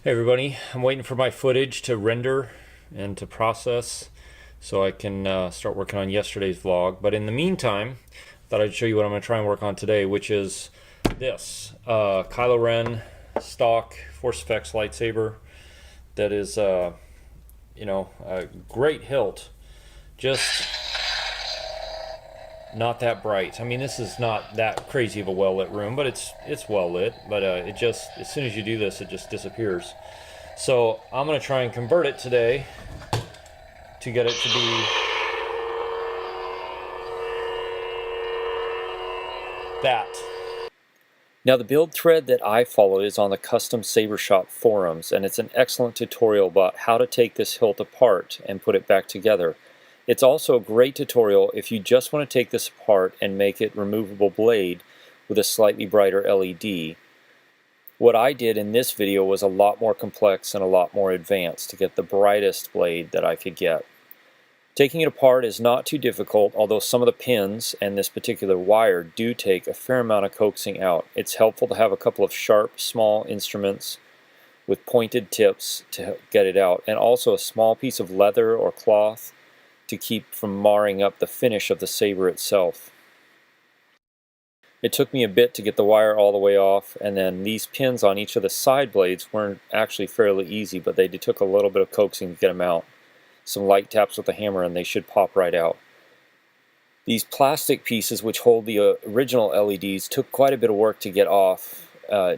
Hey everybody, I'm waiting for my footage to render and to process so I can start working on yesterday's vlog. But in the meantime, I thought I'd show you what I'm going to try and work on today, which is this Kylo Ren stock Force FX lightsaber that is, a great hilt, just not that bright. I mean, this is not that crazy of a well-lit room, but it's well lit. But it just, as soon as you do this, it just disappears. So I'm going to try and convert it today to get it to be that. Now the build thread that I follow is on the Custom Saber Shop forums, and it's an excellent tutorial about how to take this hilt apart and put it back together. It's also a great tutorial if you just want to take this apart and make it removable blade with a slightly brighter LED. What I did in this video was a lot more complex and a lot more advanced to get the brightest blade that I could get. Taking it apart is not too difficult, although some of the pins and this particular wire do take a fair amount of coaxing out. It's helpful to have a couple of sharp, small instruments with pointed tips to get it out, and also a small piece of leather or cloth to keep from marring up the finish of the saber itself. It took me a bit to get the wire all the way off, and then these pins on each of the side blades weren't actually fairly easy, but they took a little bit of coaxing to get them out. Some light taps with the hammer and they should pop right out. These plastic pieces which hold the original LEDs took quite a bit of work to get off,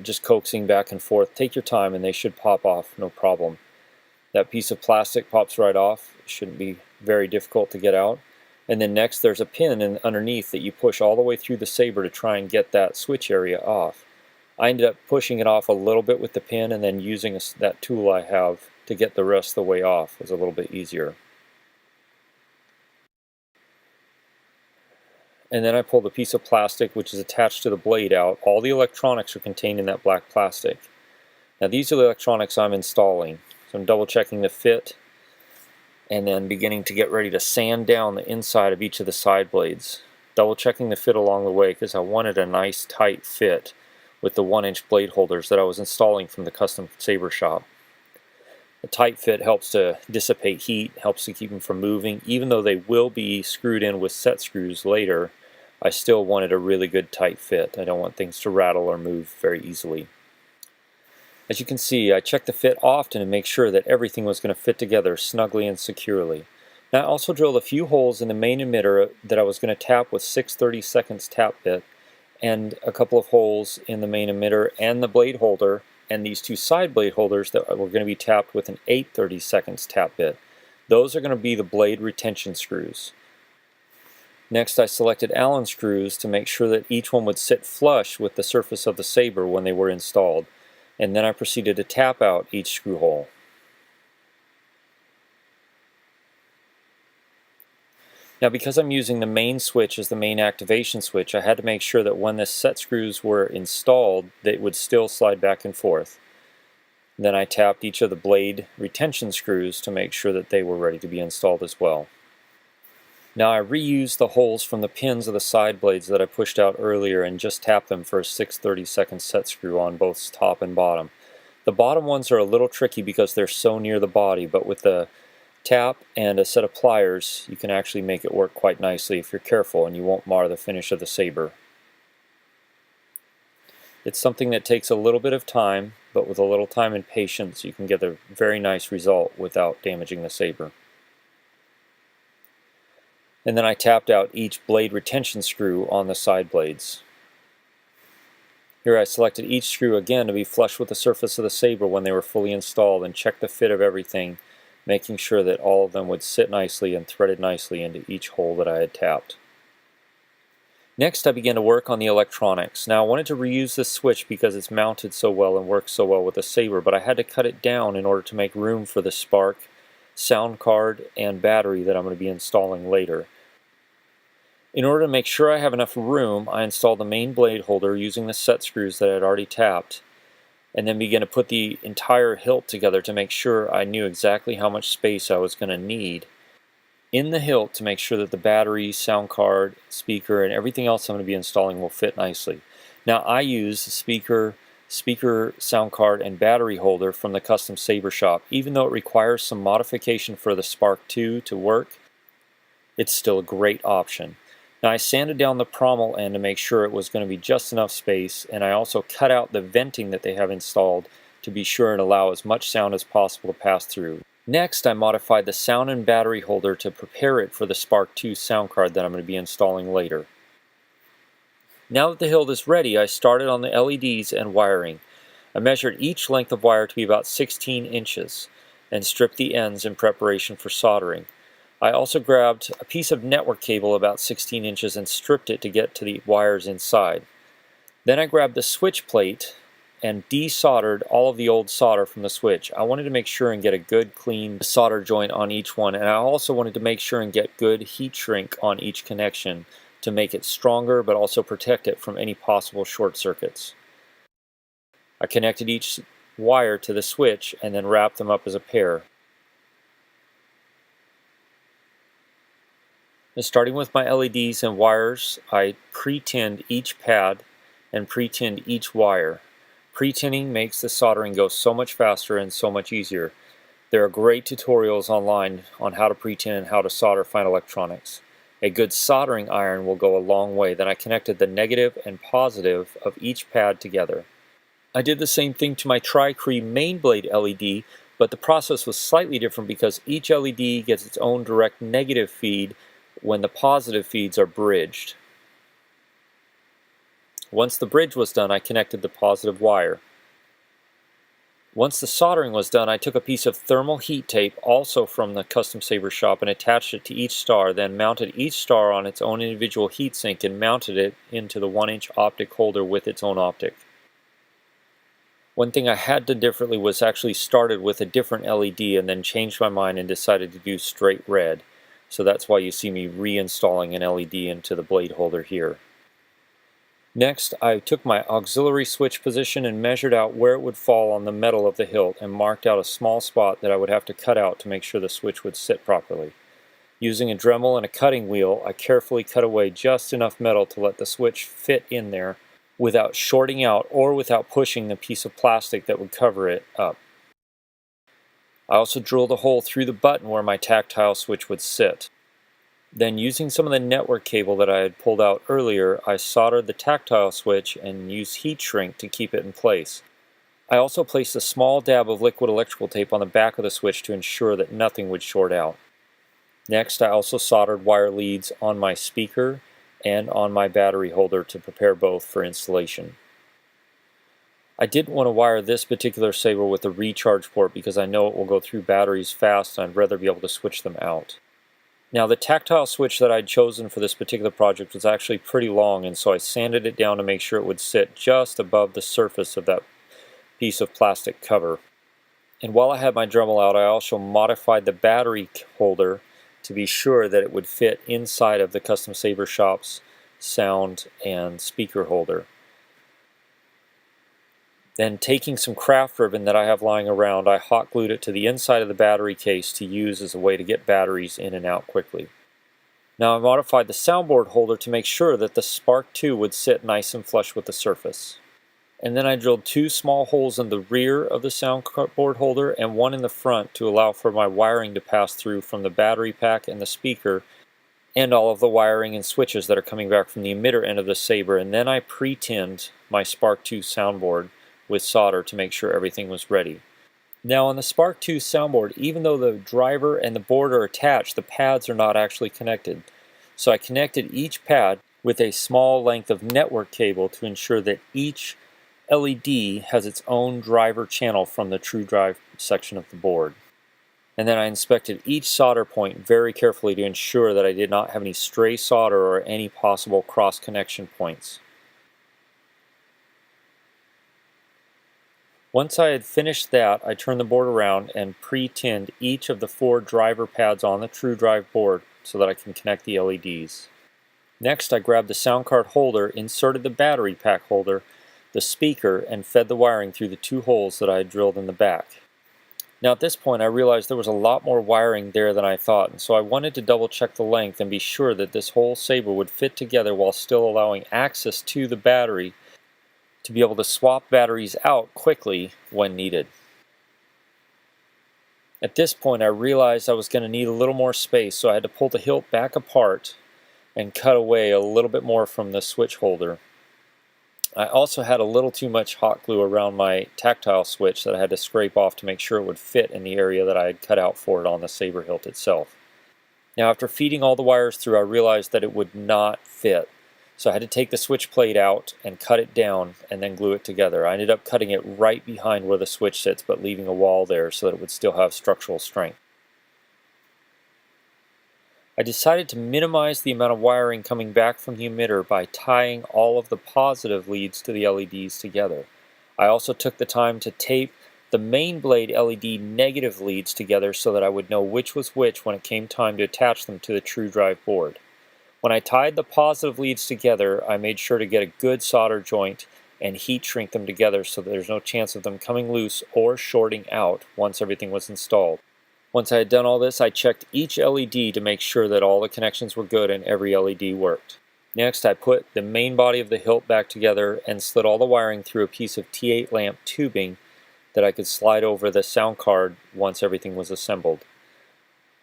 just coaxing back and forth. Take your time and they should pop off, no problem. That piece of plastic pops right off. It shouldn't be very difficult to get out. And then next there's a pin underneath that you push all the way through the saber to try and get that switch area off. I ended up pushing it off a little bit with the pin, and then using that tool I have to get the rest of the way off was a little bit easier. And then I pulled a piece of plastic which is attached to the blade out. All the electronics are contained in that black plastic. Now these are the electronics I'm installing. So I'm double checking the fit and then beginning to get ready to sand down the inside of each of the side blades. Double checking the fit along the way because I wanted a nice tight fit with the 1-inch blade holders that I was installing from the Custom Saber Shop. A tight fit helps to dissipate heat, helps to keep them from moving. Even though they will be screwed in with set screws later, I still wanted a really good tight fit. I don't want things to rattle or move very easily. As you can see, I checked the fit often to make sure that everything was going to fit together snugly and securely. Now I also drilled a few holes in the main emitter that I was going to tap with 6/32 tap bit, and a couple of holes in the main emitter and the blade holder, and these two side blade holders that were going to be tapped with an 8/32 tap bit. Those are going to be the blade retention screws. Next I selected Allen screws to make sure that each one would sit flush with the surface of the saber when they were installed, and then I proceeded to tap out each screw hole. Now because I'm using the main switch as the main activation switch, I had to make sure that when the set screws were installed, they would still slide back and forth. Then I tapped each of the blade retention screws to make sure that they were ready to be installed as well. Now I reused the holes from the pins of the side blades that I pushed out earlier and just tapped them for a 6/32 set screw on both top and bottom. The bottom ones are a little tricky because they're so near the body, but with the tap and a set of pliers you can actually make it work quite nicely if you're careful, and you won't mar the finish of the saber. It's something that takes a little bit of time, but with a little time and patience you can get a very nice result without damaging the saber. And then I tapped out each blade retention screw on the side blades. Here I selected each screw again to be flush with the surface of the saber when they were fully installed, and checked the fit of everything, making sure that all of them would sit nicely and threaded nicely into each hole that I had tapped. Next I began to work on the electronics. Now I wanted to reuse this switch because it's mounted so well and works so well with the saber, but I had to cut it down in order to make room for the Spark, sound card, and battery that I'm going to be installing later. In order to make sure I have enough room, I installed the main blade holder using the set screws that I had already tapped, and then began to put the entire hilt together to make sure I knew exactly how much space I was going to need in the hilt to make sure that the battery, sound card, speaker, and everything else I'm going to be installing will fit nicely. Now I use the speaker, speaker, sound card, and battery holder from the custom saber shop. Even though it requires some modification for the Spark 2 to work, it's still a great option. Now I sanded down the pommel end to make sure it was going to be just enough space, and I also cut out the venting that they have installed to be sure and allow as much sound as possible to pass through. Next, I modified the sound and battery holder to prepare it for the Spark 2 sound card that I'm going to be installing later. Now that the hilt is ready, I started on the LEDs and wiring. I measured each length of wire to be about 16 inches and stripped the ends in preparation for soldering. I also grabbed a piece of network cable about 16 inches and stripped it to get to the wires inside. Then I grabbed the switch plate and desoldered all of the old solder from the switch. I wanted to make sure and get a good clean solder joint on each one, and I also wanted to make sure and get good heat shrink on each connection to make it stronger but also protect it from any possible short circuits. I connected each wire to the switch and then wrapped them up as a pair. And starting with my LEDs and wires, I pre-tinned each pad and pre-tinned each wire. Pre-tinning makes the soldering go so much faster and so much easier. There are great tutorials online on how to pre-tin and how to solder fine electronics. A good soldering iron will go a long way. Then I connected the negative and positive of each pad together. I did the same thing to my Cree main blade LED, but the process was slightly different because each LED gets its own direct negative feed when the positive feeds are bridged. Once the bridge was done, I connected the positive wire. Once the soldering was done, I took a piece of thermal heat tape, also from the custom saber shop, and attached it to each star, then mounted each star on its own individual heatsink and mounted it into the 1-inch optic holder with its own optic. One thing I had done differently was actually started with a different LED and then changed my mind and decided to do straight red. So that's why you see me reinstalling an LED into the blade holder here. Next, I took my auxiliary switch position and measured out where it would fall on the metal of the hilt and marked out a small spot that I would have to cut out to make sure the switch would sit properly. Using a Dremel and a cutting wheel, I carefully cut away just enough metal to let the switch fit in there without shorting out or without pushing the piece of plastic that would cover it up. I also drilled a hole through the button where my tactile switch would sit. Then, using some of the network cable that I had pulled out earlier, I soldered the tactile switch and used heat shrink to keep it in place. I also placed a small dab of liquid electrical tape on the back of the switch to ensure that nothing would short out. Next, I also soldered wire leads on my speaker and on my battery holder to prepare both for installation. I didn't want to wire this particular saber with a recharge port because I know it will go through batteries fast and I'd rather be able to switch them out. Now, the tactile switch that I'd chosen for this particular project was actually pretty long, and so I sanded it down to make sure it would sit just above the surface of that piece of plastic cover. And while I had my Dremel out, I also modified the battery holder to be sure that it would fit inside of the Custom Saber Shop's sound and speaker holder. Then, taking some craft ribbon that I have lying around, I hot glued it to the inside of the battery case to use as a way to get batteries in and out quickly. Now I modified the soundboard holder to make sure that the Spark 2 would sit nice and flush with the surface. And then I drilled 2 small holes in the rear of the soundboard holder and 1 in the front to allow for my wiring to pass through from the battery pack and the speaker and all of the wiring and switches that are coming back from the emitter end of the saber. And then I pre-tinned my Spark 2 soundboard with solder to make sure everything was ready. Now on the Spark 2 soundboard, even though the driver and the board are attached, the pads are not actually connected. So I connected each pad with a small length of network cable to ensure that each LED has its own driver channel from the true drive section of the board. And then I inspected each solder point very carefully to ensure that I did not have any stray solder or any possible cross connection points. Once I had finished that, I turned the board around and pre-tinned each of the 4 driver pads on the true drive board so that I can connect the LEDs. Next, I grabbed the sound card holder, inserted the battery pack holder, the speaker, and fed the wiring through the 2 holes that I had drilled in the back. Now at this point I realized there was a lot more wiring there than I thought, and so I wanted to double check the length and be sure that this whole saber would fit together while still allowing access to the battery to be able to swap batteries out quickly when needed. At this point I realized I was going to need a little more space, so I had to pull the hilt back apart and cut away a little bit more from the switch holder. I also had a little too much hot glue around my tactile switch that I had to scrape off to make sure it would fit in the area that I had cut out for it on the saber hilt itself. Now after feeding all the wires through, I realized that it would not fit. So I had to take the switch plate out and cut it down and then glue it together. I ended up cutting it right behind where the switch sits, but leaving a wall there so that it would still have structural strength. I decided to minimize the amount of wiring coming back from the emitter by tying all of the positive leads to the LEDs together. I also took the time to tape the main blade LED negative leads together so that I would know which was which when it came time to attach them to the true drive board. When I tied the positive leads together, I made sure to get a good solder joint and heat shrink them together so that there's no chance of them coming loose or shorting out once everything was installed. Once I had done all this, I checked each LED to make sure that all the connections were good and every LED worked. Next, I put the main body of the hilt back together and slid all the wiring through a piece of T8 lamp tubing that I could slide over the sound card once everything was assembled.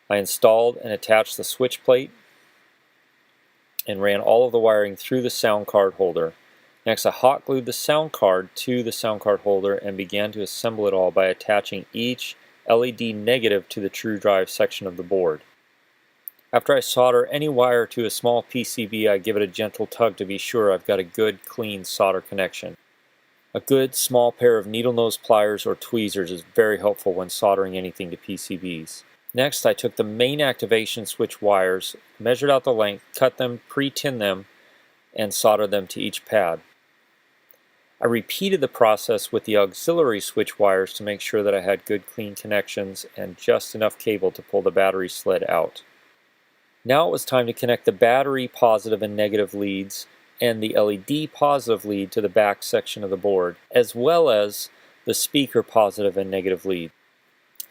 I installed and attached the switch plate and ran all of the wiring through the sound card holder. Next, I hot glued the sound card to the sound card holder and began to assemble it all by attaching each LED negative to the true drive section of the board. After I solder any wire to a small PCB, I give it a gentle tug to be sure I've got a good, clean solder connection. A good small pair of needle nose pliers or tweezers is very helpful when soldering anything to PCBs. Next, I took the main activation switch wires, measured out the length, cut them, pre-tinned them, and soldered them to each pad. I repeated the process with the auxiliary switch wires to make sure that I had good clean connections and just enough cable to pull the battery sled out. Now it was time to connect the battery positive and negative leads and the LED positive lead to the back section of the board, as well as the speaker positive and negative lead.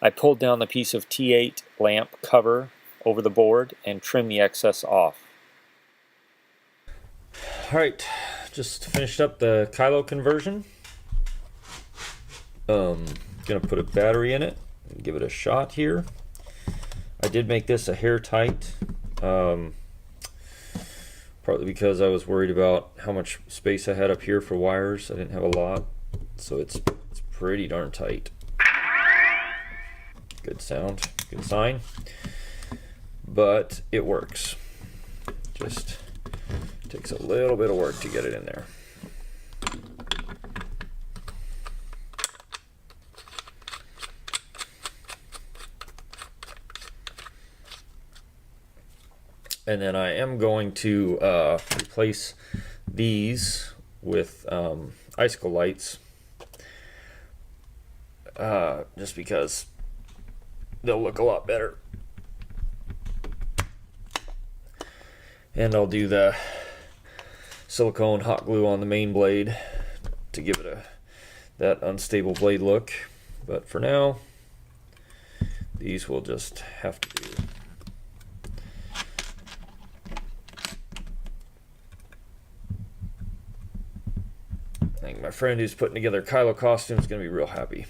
I pulled down the piece of T8 lamp cover over the board and trimmed the excess off. Alright, just finished up the Kylo conversion. Gonna put a battery in it and give it a shot here. I did make this a hair tight, partly because I was worried about how much space I had up here for wires. I didn't have a lot, so it's pretty darn tight. Good sound, good sign, but it works. Just takes a little bit of work to get it in there. And then I am going to replace these with icicle lights, just because they'll look a lot better. And I'll do the silicone hot glue on the main blade to give it that unstable blade look. But for now, these will just have to do. I think my friend who's putting together Kylo costume is going to be real happy.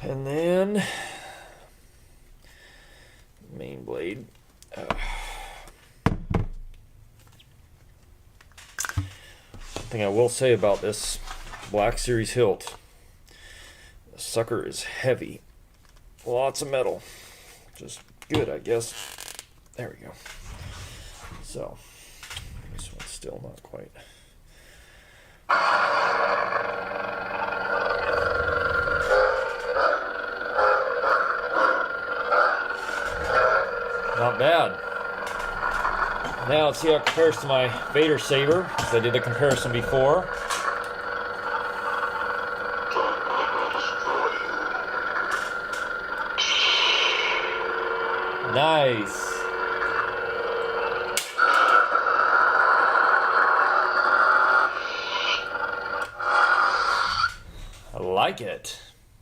And then main blade. One thing I will say about this Black Series hilt, the sucker is heavy. Lots of metal. Just good, I guess. There we go. So, this one's still not quite. Not bad. Now let's see how it compares to my Vader saber, because I did the comparison before. Nice. I like it.